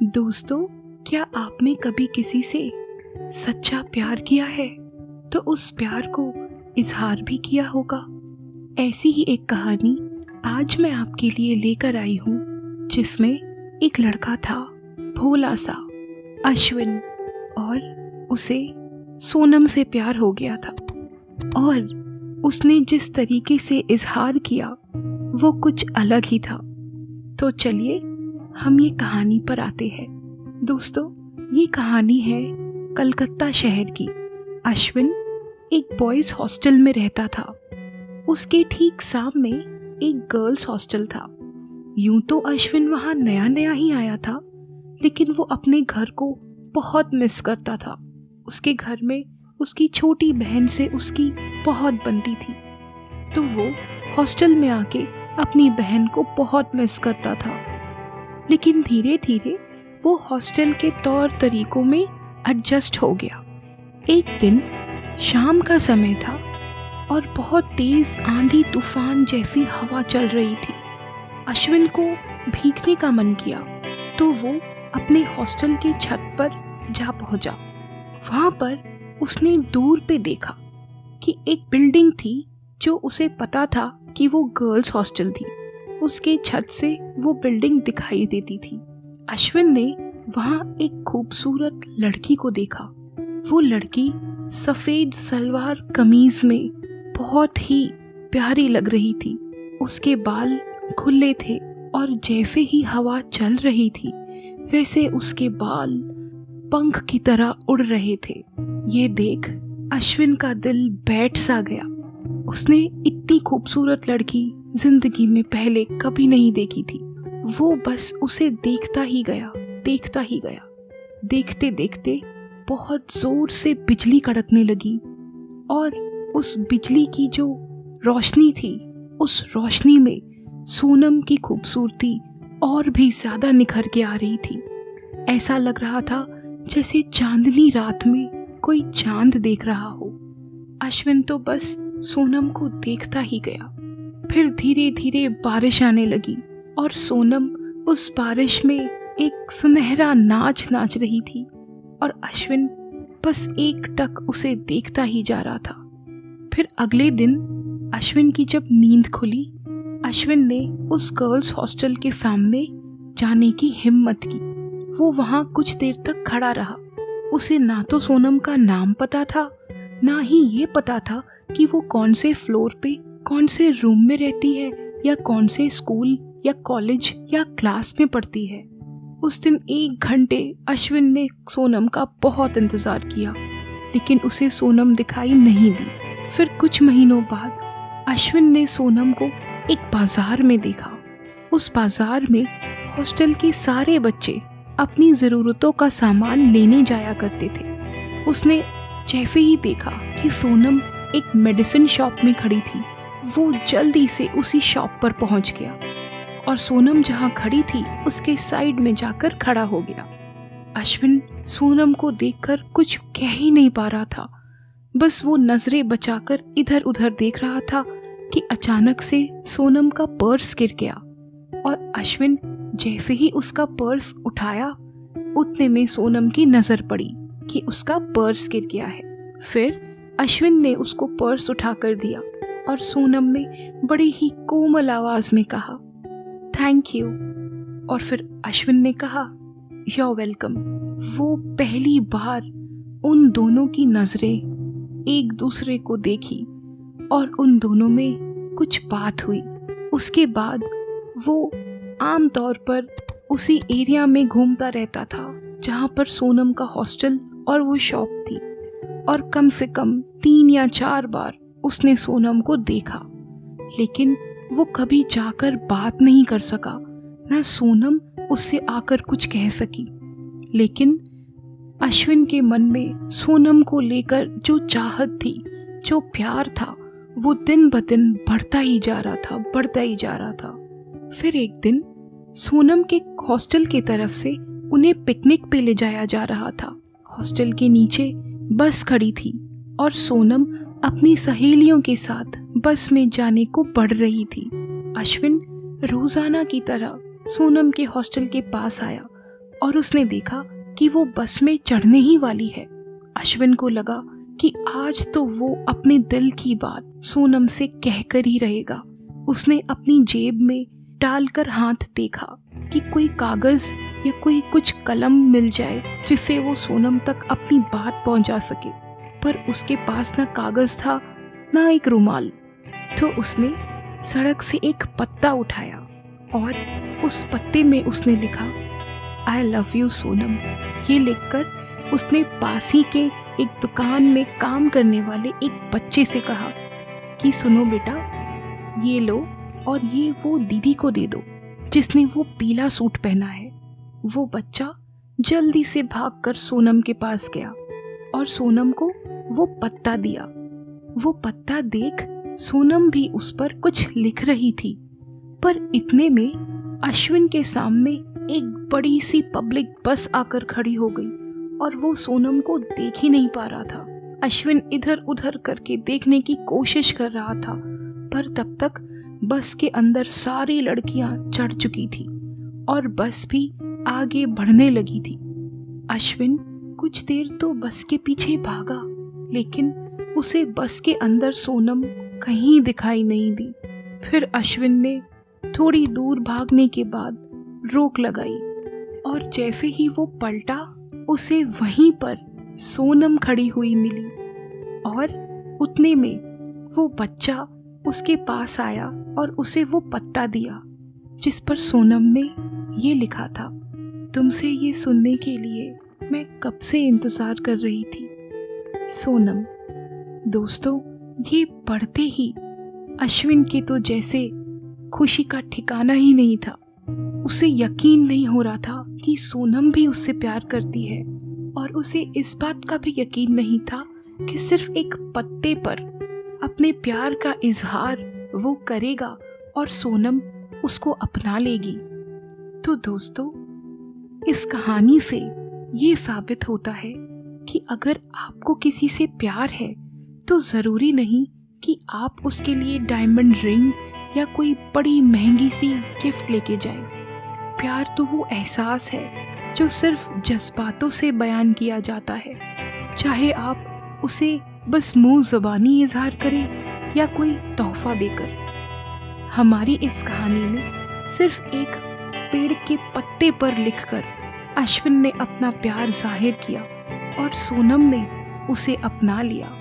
दोस्तों, क्या आपने कभी किसी से सच्चा प्यार किया है तो उस प्यार को इजहार भी किया होगा? ऐसी ही एक कहानी आज मैं आपके लिए लेकर आई हूँ, जिसमें एक लड़का था, भोला सा अश्विन, और उसे सोनम से प्यार हो गया था। और उसने जिस तरीके से इजहार किया वो कुछ अलग ही था। तो चलिए हम ये कहानी पर आते हैं। दोस्तों, ये कहानी है कलकत्ता शहर की। अश्विन एक बॉयज़ हॉस्टल में रहता था। उसके ठीक सामने एक गर्ल्स हॉस्टल था। यूं तो अश्विन वहाँ नया नया ही आया था, लेकिन वो अपने घर को बहुत मिस करता था। उसके घर में उसकी छोटी बहन से उसकी बहुत बनती थी, तो वो हॉस्टल में आके अपनी बहन को बहुत मिस करता था। लेकिन धीरे धीरे वो हॉस्टल के तौर तरीकों में एडजस्ट हो गया। एक दिन शाम का समय था और बहुत तेज आंधी तूफान जैसी हवा चल रही थी। अश्विन को भीगने का मन किया, तो वो अपने हॉस्टल के छत पर जा पहुंचा। वहां पर उसने दूर पे देखा कि एक बिल्डिंग थी जो उसे पता था कि वो गर्ल्स हॉस्टल थी। उसके छत से वो बिल्डिंग दिखाई देती थी। अश्विन ने वहां एक खूबसूरत लड़की को देखा। वो लड़की सफेद सलवार कमीज में बहुत ही प्यारी लग रही थी। उसके बाल खुले थे और जैसे ही हवा चल रही थी वैसे उसके बाल पंख की तरह उड़ रहे थे। ये देख अश्विन का दिल बैठ सा गया। उसने इतनी खूबसूरत लड़की जिंदगी में पहले कभी नहीं देखी थी। वो बस उसे देखता ही गया, देखता ही गया। देखते देखते बहुत जोर से बिजली कड़कने लगी और उस बिजली की जो रोशनी थी, उस रोशनी में सोनम की खूबसूरती और भी ज्यादा निखर के आ रही थी। ऐसा लग रहा था जैसे चांदनी रात में कोई चांद देख रहा हो। अश्विन तो बस सोनम को देखता ही गया। फिर धीरे धीरे बारिश आने लगी और सोनम उस बारिश में एक सुनहरा नाच नाच रही थी और अश्विन बस एकटक उसे देखता ही जा रहा था। फिर अगले दिन अश्विन की जब नींद खुली, अश्विन ने उस गर्ल्स हॉस्टल के सामने जाने की हिम्मत की। वो वहां कुछ देर तक खड़ा रहा। उसे ना तो सोनम का नाम पता था, ना ही ये पता था कि वो कौन से फ्लोर पे, कौन से रूम में रहती है, या कौन से स्कूल या कॉलेज या क्लास में पढ़ती है। उस दिन 1 घंटे अश्विन ने सोनम का बहुत इंतजार किया, लेकिन उसे सोनम दिखाई नहीं दी। फिर कुछ महीनों बाद अश्विन ने सोनम को एक बाजार में देखा। उस बाजार में हॉस्टल के सारे बच्चे अपनी ज़रूरतों का सामान लेने जाया करते थे। उसने जैसे ही देखा कि सोनम एक मेडिसिन शॉप में खड़ी थी, वो जल्दी से उसी शॉप पर पहुंच गया और सोनम जहां खड़ी थी उसके साइड में जाकर खड़ा हो गया। अश्विन सोनम को देखकर कुछ कह ही नहीं पा रहा था। बस वो नजरें बचाकर इधर उधर देख रहा था कि अचानक से सोनम का पर्स गिर गया और अश्विन जैसे ही उसका पर्स उठाया, उतने में सोनम की नजर पड़ी कि उसका पर्स गिर गया है। फिर अश्विन ने उसको पर्स उठाकर दिया और सोनम ने बड़ी ही कोमल आवाज में कहा, थैंक यू। और फिर अश्विन ने कहा, यू वेलकम। वो पहली बार उन दोनों की नजरें एक दूसरे को देखी और उन दोनों में कुछ बात हुई। उसके बाद वो आम तौर पर उसी एरिया में घूमता रहता था जहाँ पर सोनम का हॉस्टल और वो शॉप थी, और कम से कम 3 या 4 बार उसने सोनम को देखा, लेकिन वो कभी जाकर बात नहीं कर सका, ना सोनम उससे आकर कुछ कह सकी। लेकिन अश्विन के मन में सोनम को लेकर जो चाहत थी, जो प्यार था, वो दिन ब दिन बढ़ता ही जा रहा था, बढ़ता ही जा रहा था। फिर एक दिन सोनम के हॉस्टल की तरफ से उन्हें पिकनिक पे ले जाया जा रहा था। हॉस्टल के नीचे बस खड़ी थी और सोनम अपनी सहेलियों के साथ बस में जाने को बढ़ रही थी। अश्विन रोजाना की तरह सोनम के हॉस्टल के पास आया और उसने देखा कि वो बस में चढ़ने ही वाली है। अश्विन को लगा कि आज तो वो अपने दिल की बात सोनम से कहकर ही रहेगा। उसने अपनी जेब में डालकर हाथ देखा कि कोई कागज या कोई कुछ कलम मिल जाए जिससे वो सोनम तक अपनी बात पहुंचा सके, पर उसके पास ना कागज था ना एक रुमाल। तो उसने सड़क से एक पत्ता उठाया और उस पत्ते में उसने लिखा, आई लव यू सोनम। ये लिखकर उसने पास ही के एक दुकान में काम करने वाले एक बच्चे से कहा कि सुनो बेटा, ये लो और ये वो दीदी को दे दो जिसने वो पीला सूट पहना है। वो बच्चा जल्दी से भागकर सोनम के पास गया और सोनम को वो पत्ता दिया। वो पत्ता देख सोनम भी उस पर कुछ लिख रही थी, पर इतने में अश्विन के सामने एक बड़ी सी पब्लिक बस आकर खड़ी हो गई और वो सोनम को देख ही नहीं पा रहा था। अश्विन इधर उधर करके देखने की कोशिश कर रहा था, पर तब तक बस के अंदर सारी लड़कियां चढ़ चुकी थी और बस भी आगे बढ़ने लगी थी। अश्विन कुछ देर तो बस के पीछे भागा, लेकिन उसे बस के अंदर सोनम कहीं दिखाई नहीं दी। फिर अश्विन ने थोड़ी दूर भागने के बाद रोक लगाई और जैसे ही वो पलटा, उसे वहीं पर सोनम खड़ी हुई मिली और उतने में वो बच्चा उसके पास आया और उसे वो पत्ता दिया जिस पर सोनम ने ये लिखा था, तुमसे ये सुनने के लिए मैं कब से इंतजार कर रही थी सोनम। दोस्तों, ये पढ़ते ही अश्विन के तो जैसे खुशी का ठिकाना ही नहीं था। उसे यकीन नहीं हो रहा था कि सोनम भी उससे प्यार करती है, और उसे इस बात का भी यकीन नहीं था कि सिर्फ एक पत्ते पर अपने प्यार का इजहार वो करेगा और सोनम उसको अपना लेगी। तो दोस्तों, इस कहानी से ये साबित होता है कि अगर आपको किसी से प्यार है तो ज़रूरी नहीं कि आप उसके लिए डायमंड रिंग या कोई बड़ी महंगी सी गिफ्ट लेके जाएं। प्यार तो वो एहसास है जो सिर्फ जज्बातों से बयान किया जाता है, चाहे आप उसे बस मुंह ज़बानी इजहार करें या कोई तोहफा देकर। हमारी इस कहानी में सिर्फ एक पेड़ के पत्ते पर लिखकर अश्विन ने अपना प्यार जाहिर किया और सोनम ने उसे अपना लिया।